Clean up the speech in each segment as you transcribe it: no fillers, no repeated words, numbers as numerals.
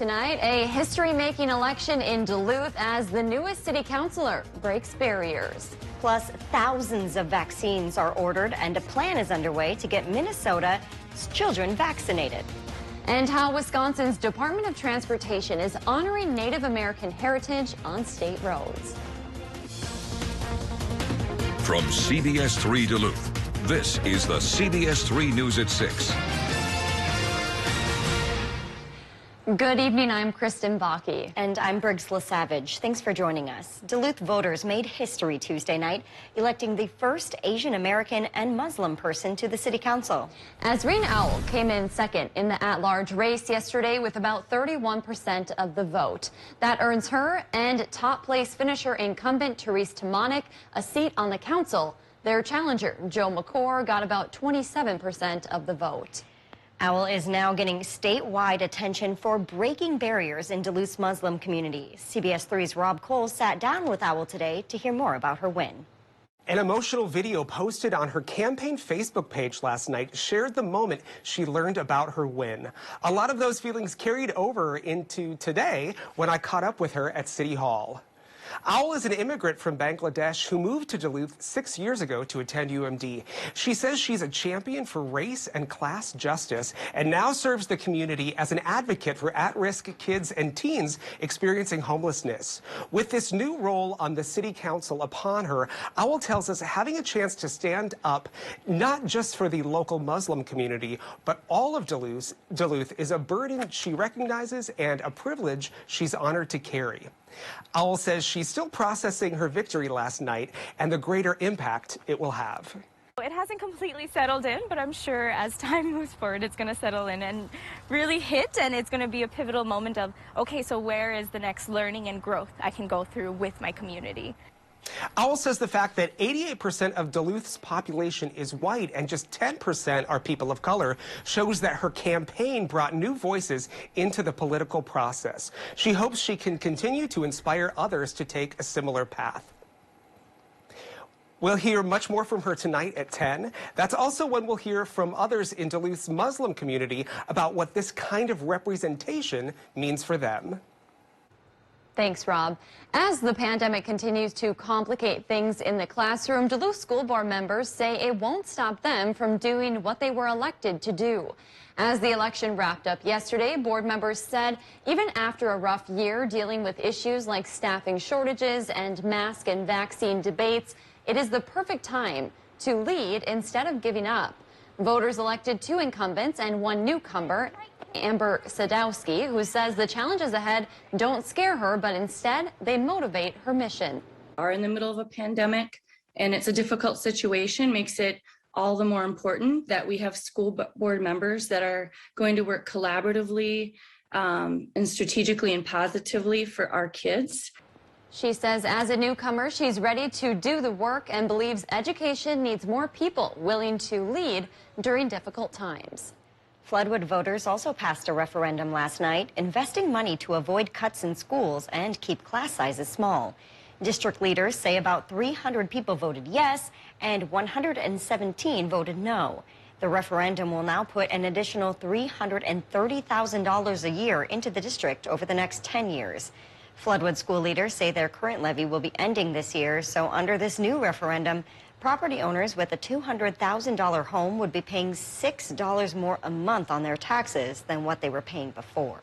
tonight, a history-making election in Duluth as the newest city councilor breaks barriers. Plus, thousands of vaccines are ordered and a plan is underway to get Minnesota's children vaccinated. And how Wisconsin's Department of Transportation is honoring Native American heritage on state roads. From CBS3 Duluth, this is the CBS3 News at 6. Good evening, I'm Kristen Bakke. And I'm Briggs LaSavage. Thanks for joining us. Duluth voters made history Tuesday night, electing the first Asian American and Muslim person to the city council. Azreen Owl came in second in the at-large race yesterday with about 31% of the vote. That earns her and top place finisher incumbent Therese Timonek a seat on the council. Their challenger, Joe McCord, got about 27% of the vote. Owl is now getting statewide attention for breaking barriers in Duluth's Muslim community. CBS3's Rob Cole sat down with Owl today to hear more about her win. An emotional video posted on her campaign Facebook page last night shared the moment she learned about her win. A lot of those feelings carried over into today when I caught up with her at City Hall. Owl is an immigrant from Bangladesh who moved to Duluth 6 years ago to attend UMD. She says she's a champion for race and class justice and now serves the community as an advocate for at-risk kids and teens experiencing homelessness. With this new role on the city council upon her, Owl tells us having a chance to stand up not just for the local Muslim community, but all of Duluth is a burden she recognizes and a privilege she's honored to carry. Owl says she's still processing her victory last night and the greater impact it will have. It hasn't completely settled in, but I'm sure as time moves forward, it's going to settle in and really hit, and it's going to be a pivotal moment of, okay, so where is the next learning and growth I can go through with my community? Owl says the fact that 88% of Duluth's population is white and just 10% are people of color shows that her campaign brought new voices into the political process. She hopes she can continue to inspire others to take a similar path. We'll hear much more from her tonight at 10. That's also when we'll hear from others in Duluth's Muslim community about what this kind of representation means for them. Thanks, Rob. As the pandemic continues to complicate things in the classroom, Duluth School Board members say it won't stop them from doing what they were elected to do. As the election wrapped up yesterday, board members said even after a rough year dealing with issues like staffing shortages and mask and vaccine debates, it is the perfect time to lead instead of giving up. Voters elected 2 incumbents and 1 newcomer, Amber Sadowski, who says the challenges ahead don't scare her, but instead they motivate her mission. Are in the middle of a pandemic, and it's a difficult situation, makes it all the more important that we have school board members that are going to work collaboratively and strategically and positively for our kids. She says as a newcomer, she's ready to do the work and believes education needs more people willing to lead during difficult times. Floodwood voters also passed a referendum last night, investing money to avoid cuts in schools and keep class sizes small. District leaders say about 300 people voted yes and 117 voted no. The referendum will now put an additional $330,000 a year into the district over the next 10 years. Floodwood school leaders say their current levy will be ending this year, so under this new referendum, property owners with a $200,000 home would be paying $6 more a month on their taxes than what they were paying before.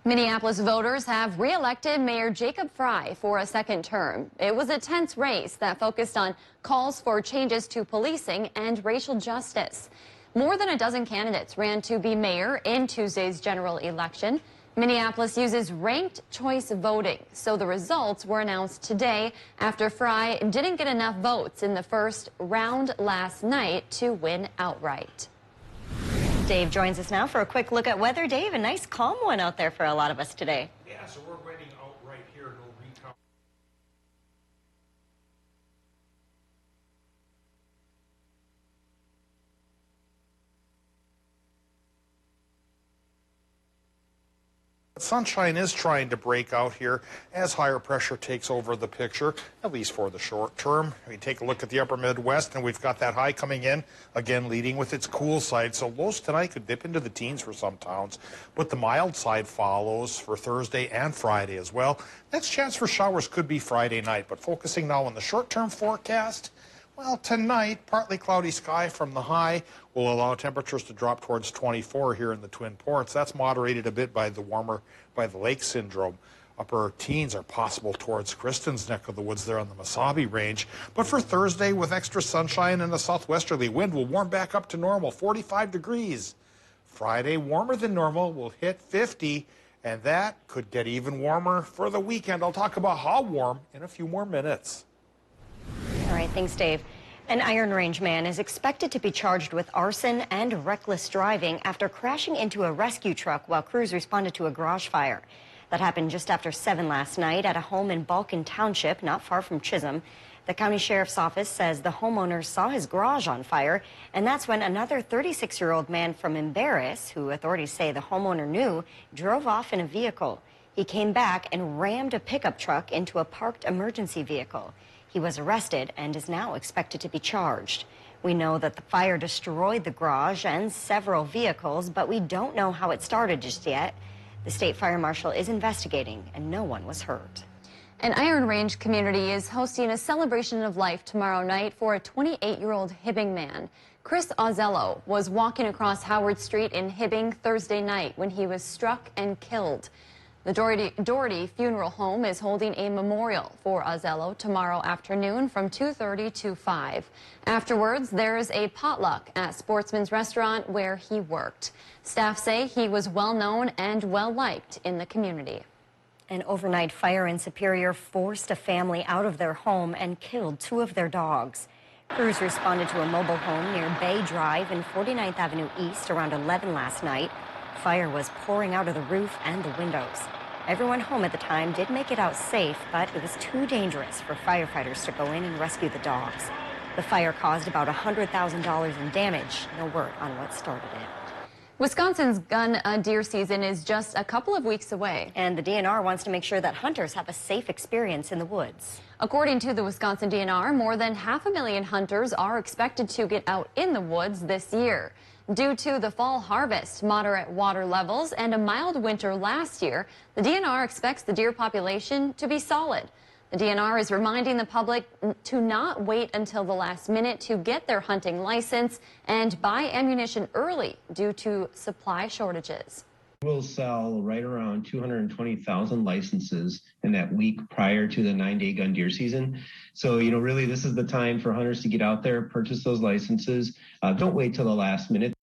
Minneapolis voters have re-elected Mayor Jacob Fry for a second term. It was a tense race that focused on calls for changes to policing and racial justice. More than a dozen candidates ran to be mayor in Tuesday's general election. Minneapolis uses ranked choice voting, so the results were announced today after Fry didn't get enough votes in the first round last night to win outright. Dave joins us now for a quick look at weather. Dave, a nice calm one out there for a lot of us today. Yeah, so we're waiting outright here. No recount. Sunshine is trying to break out here as higher pressure takes over the picture, at least for the short term. We take a look at the upper Midwest, and we've got that high coming in, again leading with its cool side. So lows tonight could dip into the teens for some towns, but the mild side follows for Thursday and Friday as well. Next chance for showers could be Friday night, but focusing now on the short-term forecast, well, tonight, partly cloudy sky from the high will allow temperatures to drop towards 24 here in the Twin Ports. That's moderated a bit by the warmer by the lake syndrome. Upper teens are possible towards Kristen's neck of the woods there on the Mesabi range. But for Thursday, with extra sunshine and a southwesterly wind, will warm back up to normal, 45 degrees. Friday, warmer than normal, will hit 50, and that could get even warmer for the weekend. I'll talk about how warm in a few more minutes. All right, thanks, Dave. An Iron Range man is expected to be charged with arson and reckless driving after crashing into a rescue truck while crews responded to a garage fire. That happened just after 7 last night at a home in Balkan Township, not far from Chisholm. The county sheriff's office says the homeowner saw his garage on fire, and that's when another 36-year-old man from Embarrass, who authorities say the homeowner knew, drove off in a vehicle. He came back and rammed a pickup truck into a parked emergency vehicle. He was arrested and is now expected to be charged. We know that the fire destroyed the garage and several vehicles, but we don't know how it started just yet. The state fire marshal is investigating, and no one was hurt. An Iron Range community is hosting a celebration of life tomorrow night for a 28-year-old Hibbing man. Chris Ozzello was walking across Howard Street in Hibbing Thursday night when he was struck and killed. The Doherty Funeral Home is holding a memorial for Ozzello tomorrow afternoon from 2:30 to 5. Afterwards, there is a potluck at Sportsman's Restaurant where he worked. Staff say he was well known and well liked in the community. An overnight fire in Superior forced a family out of their home and killed 2 of their dogs. Crews responded to a mobile home near Bay Drive and 49th Avenue East around 11 last night. Fire was pouring out of the roof and the windows. Everyone home at the time did make it out safe, but it was too dangerous for firefighters to go in and rescue the dogs. The fire caused about $100,000 in damage. No word on what started it. Wisconsin's gun deer season is just a couple of weeks away. And the DNR wants to make sure that hunters have a safe experience in the woods. According to the Wisconsin DNR, more than 500,000 hunters are expected to get out in the woods this year. Due to the fall harvest, moderate water levels, and a mild winter last year, the DNR expects the deer population to be solid. The DNR is reminding the public to not wait until the last minute to get their hunting license and buy ammunition early due to supply shortages. We'll sell right around 220,000 licenses in that week prior to the 9-day gun deer season. So, really, this is the time for hunters to get out there, purchase those licenses. Don't wait till the last minute.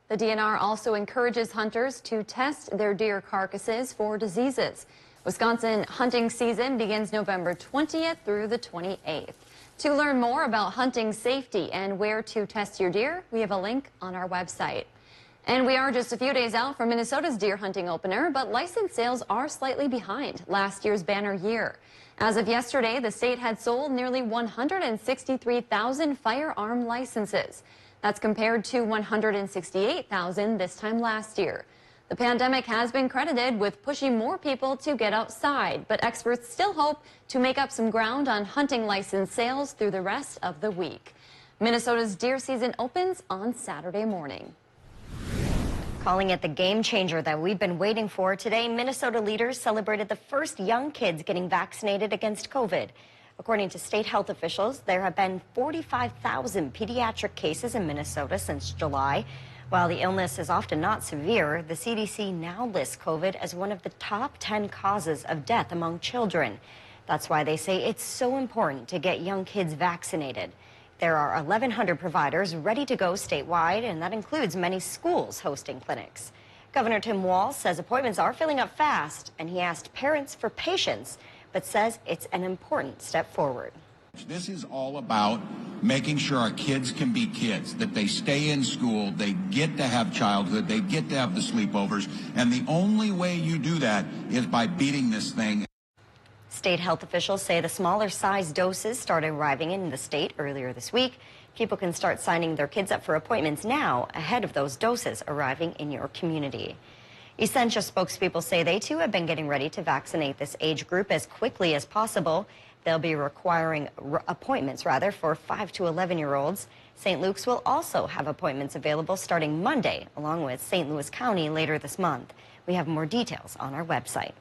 The DNR also encourages hunters to test their deer carcasses for diseases. Wisconsin hunting season begins November 20th through the 28th. To learn more about hunting safety and where to test your deer, we have a link on our website. And we are just a few days out from Minnesota's deer hunting opener, but license sales are slightly behind last year's banner year. As of yesterday, the state had sold nearly 163,000 firearm licenses. That's compared to 168,000 this time last year. The pandemic has been credited with pushing more people to get outside, but experts still hope to make up some ground on hunting license sales through the rest of the week. Minnesota's deer season opens on Saturday morning. Calling it the game changer that we've been waiting for, today Minnesota leaders celebrated the first young kids getting vaccinated against COVID. According to state health officials, there have been 45,000 pediatric cases in Minnesota since July. While the illness is often not severe, the CDC now lists COVID as one of the top 10 causes of death among children. That's why they say it's so important to get young kids vaccinated. There are 1,100 providers ready to go statewide, and that includes many schools hosting clinics. Governor Tim Walz says appointments are filling up fast, and he asked parents for patience, but says it's an important step forward. This is all about making sure our kids can be kids, that they stay in school, they get to have childhood, they get to have the sleepovers, and the only way you do that is by beating this thing. State health officials say the smaller size doses started arriving in the state earlier this week. People can start signing their kids up for appointments now ahead of those doses arriving in your community. Essentia spokespeople say they too have been getting ready to vaccinate this age group as quickly as possible. They'll be requiring appointments for 5 to 11-year-olds. St. Luke's will also have appointments available starting Monday, along with St. Louis County later this month. We have more details on our website.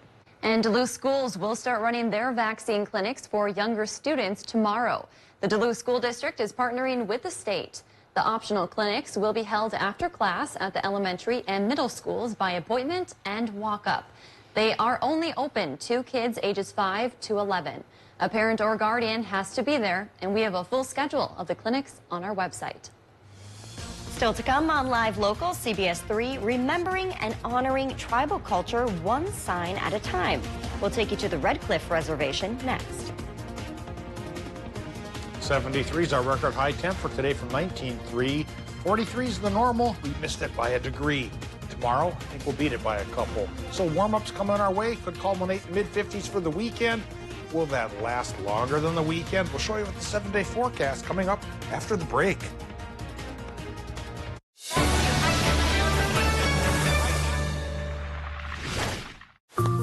And Duluth schools will start running their vaccine clinics for younger students tomorrow. The Duluth School District is partnering with the state. The optional clinics will be held after class at the elementary and middle schools by appointment and walk-up. They are only open to kids ages 5 to 11. A parent or guardian has to be there, and we have a full schedule of the clinics on our website. Still to come on Live Local, CBS3, remembering and honoring tribal culture one sign at a time. We'll take you to the Cliff Reservation next. 73 is our record high temp for today from 19.3. 43 is the normal. We missed it by a degree. Tomorrow, I think we'll beat it by a couple. So warm-ups coming our way. Could culminate in mid-50s for the weekend. Will that last longer than the weekend? We'll show you with the 7-day forecast coming up after the break.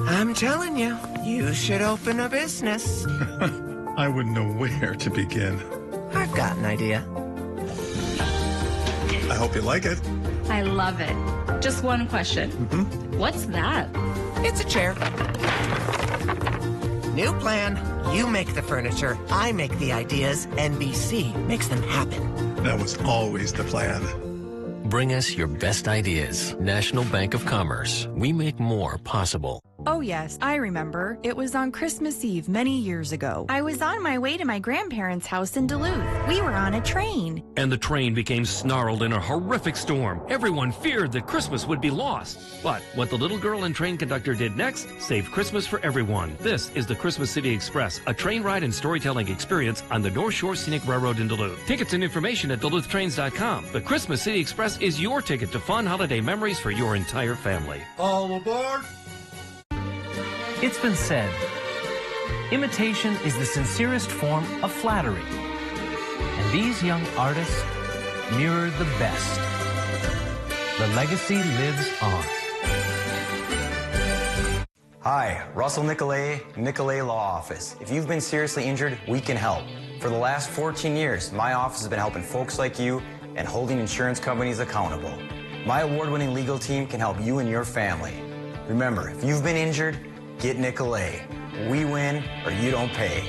I'm telling you, you should open a business. I wouldn't know where to begin. I've got an idea. I hope you like it. I love it. Just one question. What's that? It's a chair. New plan. You make the furniture, I make the ideas, NBC makes them happen. That was always the plan. Bring us your best ideas. National Bank of Commerce. We make more possible. Oh yes, I remember. It was on Christmas Eve many years ago. I was on my way to my grandparents' house in Duluth. We were on a train. And the train became snarled in a horrific storm. Everyone feared that Christmas would be lost. But what the little girl and train conductor did next saved Christmas for everyone. This is the Christmas City Express, a train ride and storytelling experience on the North Shore Scenic Railroad in Duluth. Tickets and information at DuluthTrains.com. The Christmas City Express is your ticket to fun holiday memories for your entire family. All aboard! It's been said, imitation is the sincerest form of flattery. And these young artists mirror the best. The legacy lives on. Hi, Russell Nicolay Law Office. If you've been seriously injured, we can help. For the last 14 years, my office has been helping folks like you and holding insurance companies accountable. My award-winning legal team can help you and your family. Remember, if you've been injured, get Nicolay. We win or you don't pay.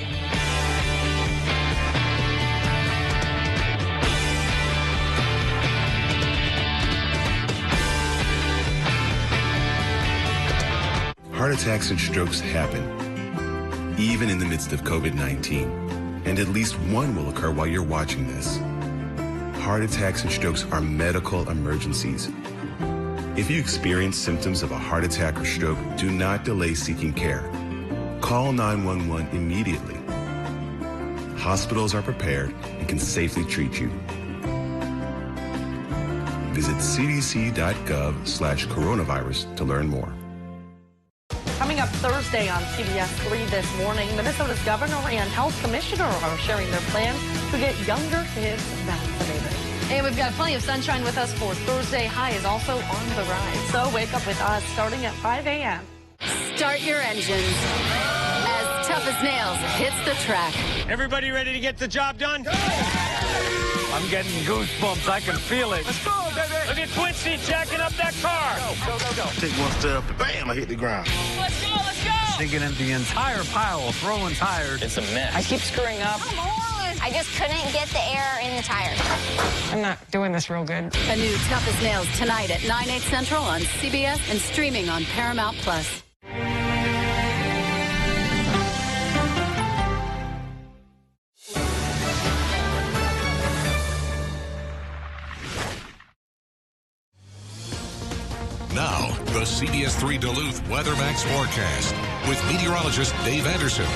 Heart attacks and strokes happen, even in the midst of COVID-19. And at least one will occur while you're watching this. Heart attacks and strokes are medical emergencies. If you experience symptoms of a heart attack or stroke, do not delay seeking care. Call 911 immediately. Hospitals are prepared and can safely treat you. Visit cdc.gov/coronavirus to learn more. Coming up Thursday on CBS3 this morning, Minnesota's governor and health commissioner are sharing their plans to get younger kids vaccinated. And we've got plenty of sunshine with us for Thursday. High is also on the rise. So wake up with us starting at 5 a.m. Start your engines as Tough as Nails hits the track. Everybody ready to get the job done? I'm getting goosebumps. I can feel it. Let's go, baby. Look at Quincy jacking up that car. Go, go, go, go. Take one step, bam, I hit the ground. Let's go, let's go. Digging in the entire pile, throwing tires. It's a mess. I keep screwing up. Come on. I just couldn't get the air in the tires. I'm not doing this real good. The new Tough as Nails tonight at 9/8 Central on CBS and streaming on Paramount+. Now, the CBS3 Duluth WeatherMax forecast with meteorologist Dave Anderson.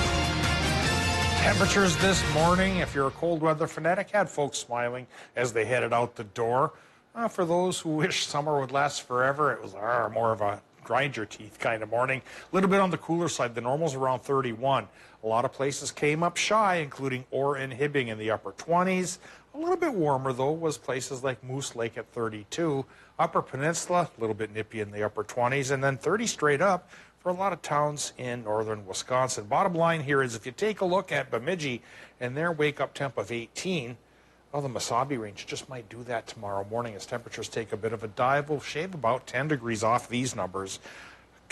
Temperatures this morning, if you're a cold weather fanatic, had folks smiling as they headed out the door. For those who wish summer would last forever, it was more of a grind your teeth kind of morning. A little bit on the cooler side. The normal's around 31. A lot of places came up shy, including Orr and Hibbing in the upper 20s. A little bit warmer, though, was places like Moose Lake at 32. Upper Peninsula, a little bit nippy in the upper 20s, and then 30 straight up for a lot of towns in northern Wisconsin. Bottom line here is if you take a look at Bemidji and their wake-up temp of 18, well, the Mesabi range just might do that tomorrow morning as temperatures take a bit of a dive. We'll shave about 10 degrees off these numbers.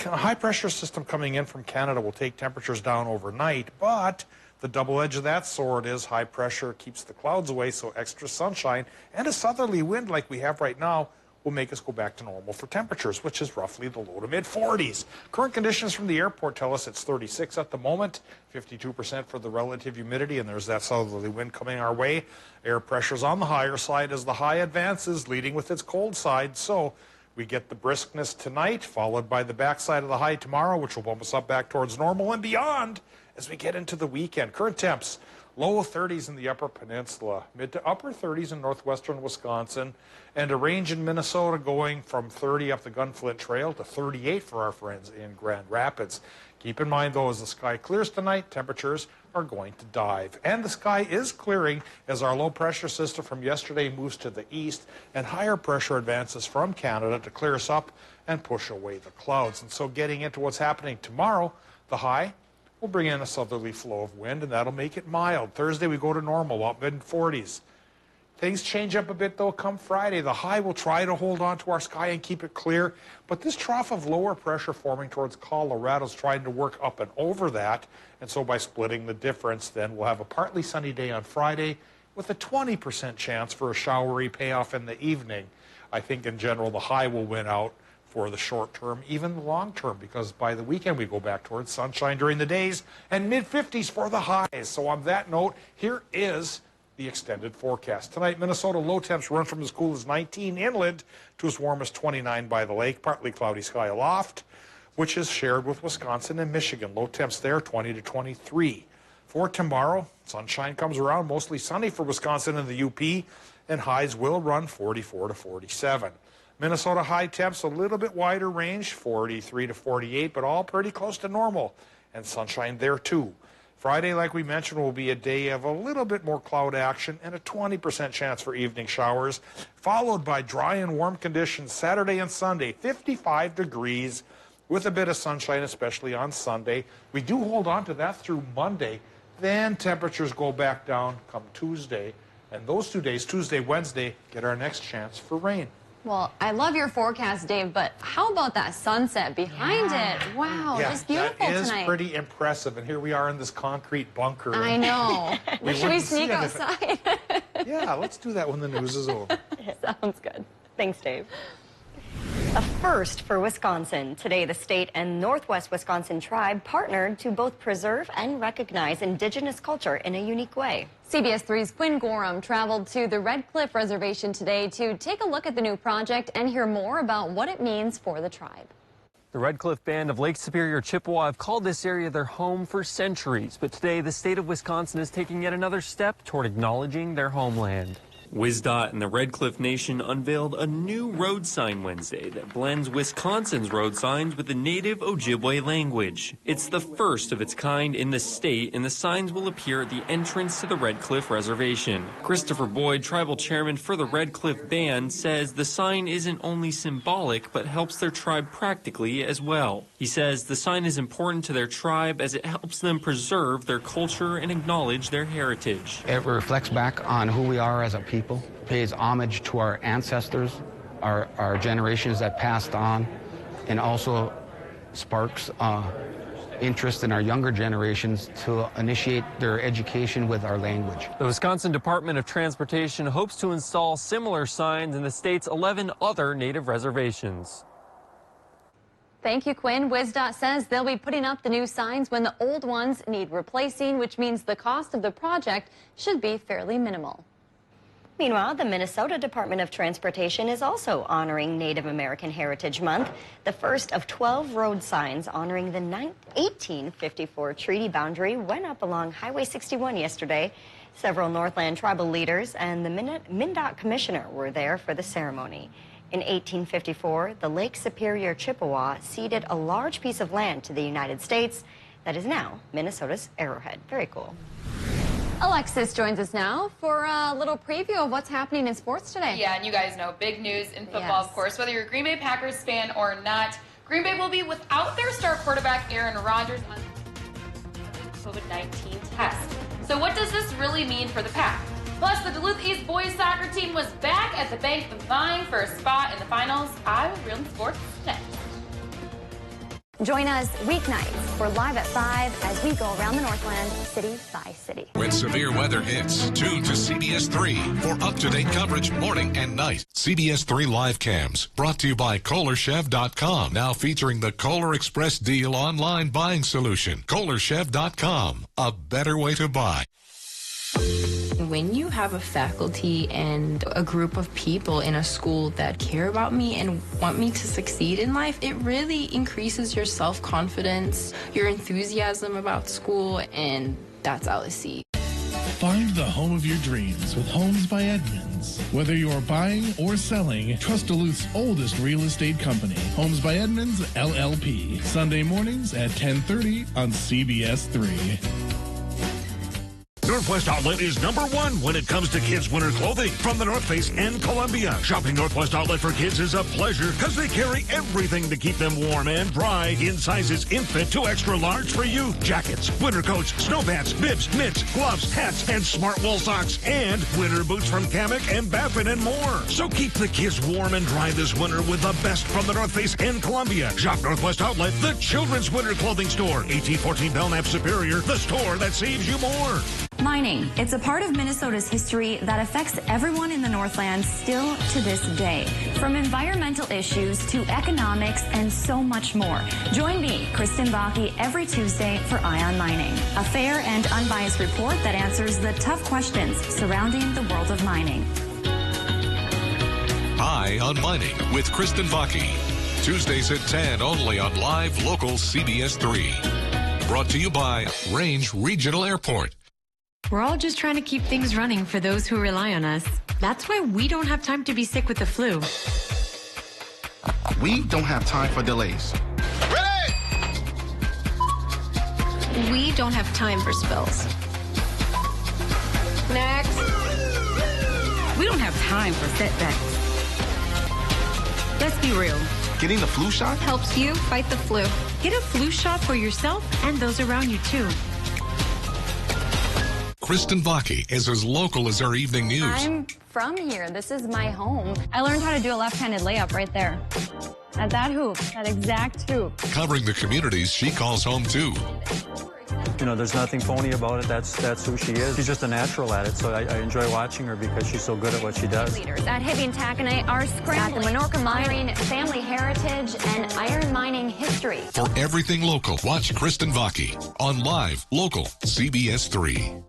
A high-pressure system coming in from Canada will take temperatures down overnight, but the double edge of that sword is high pressure keeps the clouds away, so extra sunshine and a southerly wind like we have right now will make us go back to normal for temperatures, which is roughly the low to mid 40s. Current conditions from the airport tell us it's 36 at the moment, 52% for the relative humidity, and there's that southerly wind coming our way. Air pressure's on the higher side as the high advances, leading with its cold side, so we get the briskness tonight, followed by the backside of the high tomorrow, which will bump us up back towards normal and beyond as we get into the weekend. Current temps, low 30s in the upper peninsula, mid to upper 30s in northwestern Wisconsin, and a range in Minnesota going from 30 up the Gunflint Trail to 38 for our friends in Grand Rapids. Keep in mind, though, as the sky clears tonight, temperatures are going to dive. And the sky is clearing as our low pressure system from yesterday moves to the east and higher pressure advances from Canada to clear us up and push away the clouds. And so getting into what's happening tomorrow, the high will bring in a southerly flow of wind, and that'll make it mild. Thursday, we go to normal, about mid-40s. Things change up a bit, though, come Friday. The high will try to hold on to our sky and keep it clear, but this trough of lower pressure forming towards Colorado is trying to work up and over that, and so by splitting the difference, then we'll have a partly sunny day on Friday with a 20% chance for a showery payoff in the evening. I think, in general, the high will win out for the short term, even the long term, because by the weekend we go back towards sunshine during the days and mid-50s for the highs. So on that note, here is the extended forecast. Tonight, Minnesota low temps run from as cool as 19 inland to as warm as 29 by the lake. Partly cloudy sky aloft, which is shared with Wisconsin and Michigan. Low temps there, 20 to 23. For tomorrow, sunshine comes around, mostly sunny for Wisconsin and the UP, and highs will run 44 to 47. Minnesota high temps, a little bit wider range, 43 to 48, but all pretty close to normal, and sunshine there too. Friday, like we mentioned, will be a day of a little bit more cloud action and a 20% chance for evening showers, followed by dry and warm conditions Saturday and Sunday, 55 degrees with a bit of sunshine, especially on Sunday. We do hold on to that through Monday. Then temperatures go back down come Tuesday, and those 2 days, Tuesday, Wednesday, get our next chance for rain. Well, I love your forecast, Dave, but how about that sunset behind it? Wow, yeah, it's beautiful that is tonight. pretty impressive. And here we are in this concrete bunker. I know. Should we sneak outside? Yeah, let's do that when the news is over. Sounds good. Thanks, Dave. A first for Wisconsin. Today, the state and Northwest Wisconsin tribe partnered to both preserve and recognize Indigenous culture in a unique way. CBS3's Quinn Gorham traveled to the Cliff Reservation today to take a look at the new project and hear more about what it means for the tribe. The Red Cliff Band of Lake Superior Chippewa have called this area their home for centuries, but today the state of Wisconsin is taking yet another step toward acknowledging their homeland. WisDOT and the Red Cliff Nation unveiled a new road sign Wednesday that blends Wisconsin's road signs with the native Ojibwe language. It's the first of its kind in the state, and the signs will appear at the entrance to the Red Cliff Reservation. Christopher Boyd, tribal chairman for the Red Cliff Band, says the sign isn't only symbolic, but helps their tribe practically as well. He says the sign is important to their tribe as it helps them preserve their culture and acknowledge their heritage. It reflects back on who we are as a people, pays homage to our ancestors, our generations that passed on, and also sparks interest in our younger generations to initiate their education with our language. The Wisconsin Department of Transportation hopes to install similar signs in the state's 11 other native reservations. Thank you, Quinn. WisDOT says they'll be putting up the new signs when the old ones need replacing, which means the cost of the project should be fairly minimal. Meanwhile, the Minnesota Department of Transportation is also honoring Native American Heritage Month. The first of 12 road signs honoring the 1854 treaty boundary went up along Highway 61 yesterday. Several Northland tribal leaders and the MnDOT commissioner were there for the ceremony. In 1854, the Lake Superior Chippewa ceded a large piece of land to the United States that is now Minnesota's Arrowhead. Very cool. Alexis joins us now for a little preview of what's happening in sports today. Yeah, and you guys know big news in football, of course. Whether you're a Green Bay Packers fan or not, Green Bay will be without their star quarterback, Aaron Rodgers, on the COVID-19 test. So what does this really mean for the Pack? Plus, the Duluth East boys soccer team was back at the bank vying for a spot in the finals. I will real sports next. Join us weeknights. We're live at 5 as we go around the Northland, city by city. When severe weather hits, tune to CBS3 for up-to-date coverage morning and night. CBS3 Live Cams, brought to you by KohlerChevy.com, now featuring the Kohler Express Deal online buying solution. KohlerChevy.com, a better way to buy. When you have a faculty and a group of people in a school that care about me and want me to succeed in life, it really increases your self-confidence, your enthusiasm about school, and that's LSC. Find the home of your dreams with Homes by Edmonds. Whether you're buying or selling, trust Duluth's oldest real estate company, Homes by Edmonds, LLP. Sunday mornings at 10:30 on CBS3. Northwest Outlet is #1 when it comes to kids' winter clothing from the North Face and Columbia. Shopping Northwest Outlet for kids is a pleasure because they carry everything to keep them warm and dry in sizes infant to extra large for you. Jackets, winter coats, snow pants, bibs, mitts, gloves, hats, and smart wool socks, and winter boots from Kamek and Baffin and more. So keep the kids warm and dry this winter with the best from the North Face and Columbia. Shop Northwest Outlet, the children's winter clothing store. 1814 Belknap Superior, the store that saves you more. Mining. It's a part of Minnesota's history that affects everyone in the Northland still to this day. From environmental issues to economics and so much more. Join me, Kristen Bakke, every Tuesday for Eye on Mining, a fair and unbiased report that answers the tough questions surrounding the world of mining. Eye on Mining with Kristen Bakke. Tuesdays at 10 only on live local CBS3. Brought to you by Range Regional Airport. We're all just trying to keep things running for those who rely on us. That's why we don't have time to be sick with the flu. We don't have time for delays. We don't have time for spills. Next. We don't have time for setbacks. Let's be real. Getting the flu shot helps you fight the flu. Get a flu shot for yourself and those around you, too. Kristen Bakke is as local as our evening news. I'm from here. This is my home. I learned how to do a left-handed layup right there. At that hoop, that exact hoop. Covering the communities she calls home too. You know, there's nothing phony about it. That's who she is. She's just a natural at it, so I enjoy watching her because she's so good at what she does. Leaders at Hibbing Taconite are scrambling. At the Menorca Mining, family heritage, and iron mining history. For everything local, watch Kristen Bakke on live local CBS3.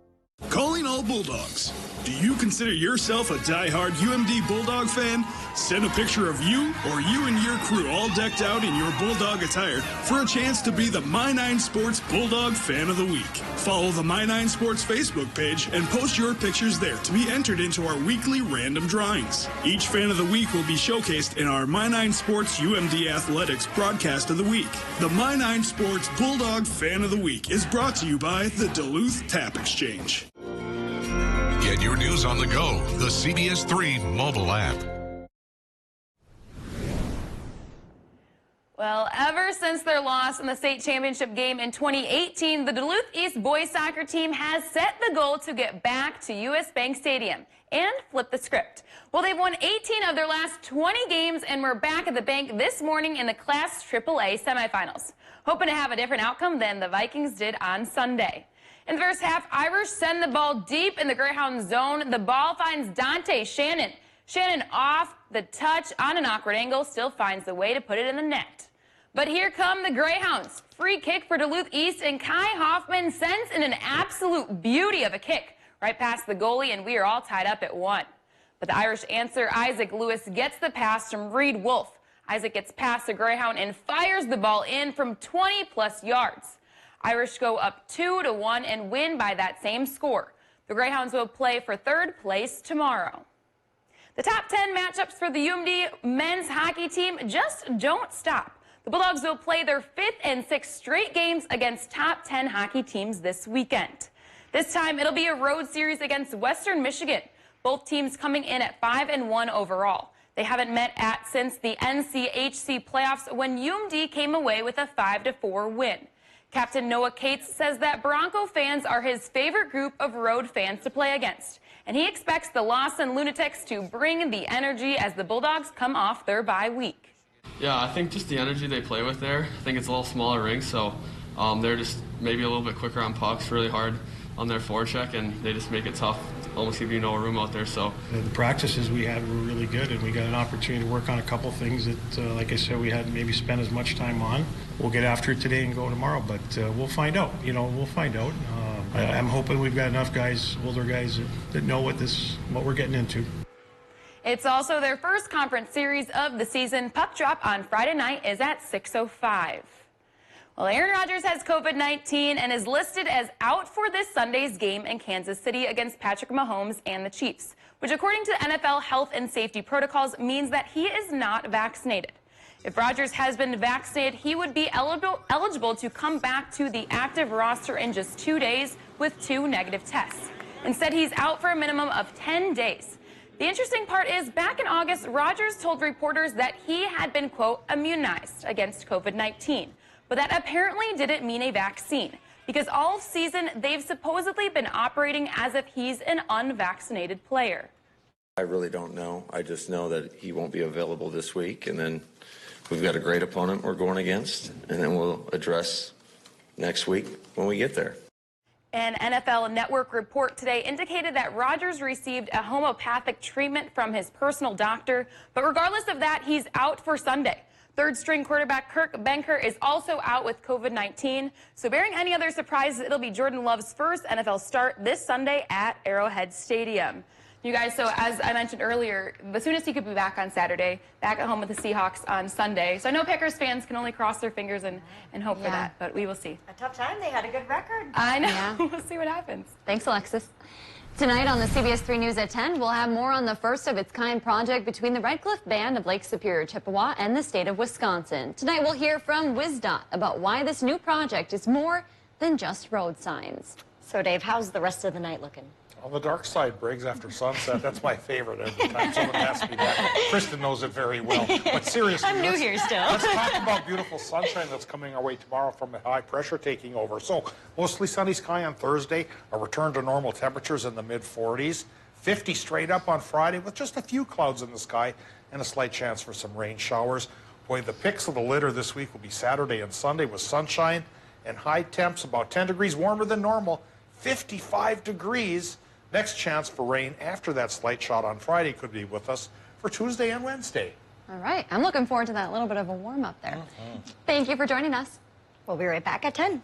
Calling all Bulldogs. Do you consider yourself a die-hard UMD Bulldog fan? Send a picture of you or you and your crew all decked out in your Bulldog attire for a chance to be the My9 Sports Bulldog Fan of the Week. Follow the My9 Sports Facebook page and post your pictures there to be entered into our weekly random drawings. Each Fan of the Week will be showcased in our My9 Sports UMD Athletics Broadcast of the Week. The My9 Sports Bulldog Fan of the Week is brought to you by the Duluth Tap Exchange. Get your news on the go, the CBS3 mobile app. Well, ever since their loss in the state championship game in 2018, the Duluth East boys soccer team has set the goal to get back to U.S. Bank Stadium and flip the script. Well, they've won 18 of their last 20 games and we're back at the bank this morning in the Class AAA semifinals, hoping to have a different outcome than the Vikings did on Sunday. In the first half, Irish send the ball deep in the Greyhound zone. The ball finds Dante Shannon. Shannon off the touch on an awkward angle, still finds the way to put it in the net. But here come the Greyhounds. Free kick for Duluth East, and Kai Hoffman sends in an absolute beauty of a kick right past the goalie, and we are all tied up at 1. But the Irish answer, Isaac Lewis gets the pass from Reed Wolf. Isaac gets past the Greyhound and fires the ball in from 20-plus yards. Irish go up 2-1 and win by that same score. The Greyhounds will play for third place tomorrow. The top 10 matchups for the UMD men's hockey team just don't stop. The Bulldogs will play their 5th and 6th straight games against top 10 hockey teams this weekend. This time, it'll be a road series against Western Michigan. Both teams coming in at 5-1 overall. They haven't met since the NCHC playoffs when UMD came away with a 5-4 win. Captain Noah Cates says that Bronco fans are his favorite group of road fans to play against, and he expects the Lawson Lunatics to bring the energy as the Bulldogs come off their bye week. Yeah, I think just the energy they play with there. I think it's a little smaller rink, so they're just maybe a little bit quicker on pucks, really hard on their forecheck, and they just make it tough, almost give you no room out there. So the practices we had were really good, and we got an opportunity to work on a couple things that, like I said, we hadn't maybe spent as much time on. We'll get after it today and go tomorrow, but we'll find out. We'll find out. I'm hoping we've got enough guys, older guys, that know what we're getting into. It's also their first conference series of the season. Puck drop on Friday night is at 6:05. Well, Aaron Rodgers has COVID-19 and is listed as out for this Sunday's game in Kansas City against Patrick Mahomes and the Chiefs, which according to NFL health and safety protocols means that he is not vaccinated. If Rodgers has been vaccinated, he would be eligible to come back to the active roster in just 2 days with 2 negative tests. Instead, he's out for a minimum of 10 days. The interesting part is, back in August, Rodgers told reporters that he had been, quote, immunized against COVID-19. But that apparently didn't mean a vaccine, because all season they've supposedly been operating as if he's an unvaccinated player. I really don't know. I just know that he won't be available this week, and then we've got a great opponent we're going against, and then we'll address next week when we get there. An NFL Network report today indicated that Rodgers received a homeopathic treatment from his personal doctor, but regardless of that, he's out for Sunday. Third-string quarterback Kirk Benker is also out with COVID-19. So barring any other surprises, it'll be Jordan Love's first NFL start this Sunday at Arrowhead Stadium. You guys, so as I mentioned earlier, the soonest he could be back on Saturday, back at home with the Seahawks on Sunday. So I know Packers fans can only cross their fingers and hope for that, but we will see. A tough time. They had a good record. I know. Yeah. We'll see what happens. Thanks, Alexis. Tonight on the CBS3 News at 10, we'll have more on the first-of-its-kind project between the Red Cliff Band of Lake Superior, Chippewa, and the state of Wisconsin. Tonight, we'll hear from WisDOT about why this new project is more than just road signs. So, Dave, how's the rest of the night looking? On the dark side, Briggs, after sunset. That's my favorite every time someone asks me that. Kristen knows it very well. But seriously, I'm new here still. Let's talk about beautiful sunshine that's coming our way tomorrow from the high pressure taking over. So, mostly sunny sky on Thursday, a return to normal temperatures in the mid-40s, 50 straight up on Friday with just a few clouds in the sky and a slight chance for some rain showers. Boy, the picks of the litter this week will be Saturday and Sunday with sunshine and high temps about 10 degrees warmer than normal, 55 degrees. Next chance for rain after that slight shot on Friday could be with us for Tuesday and Wednesday. All right. I'm looking forward to that little bit of a warm-up there. Thank you for joining us. We'll be right back at 10.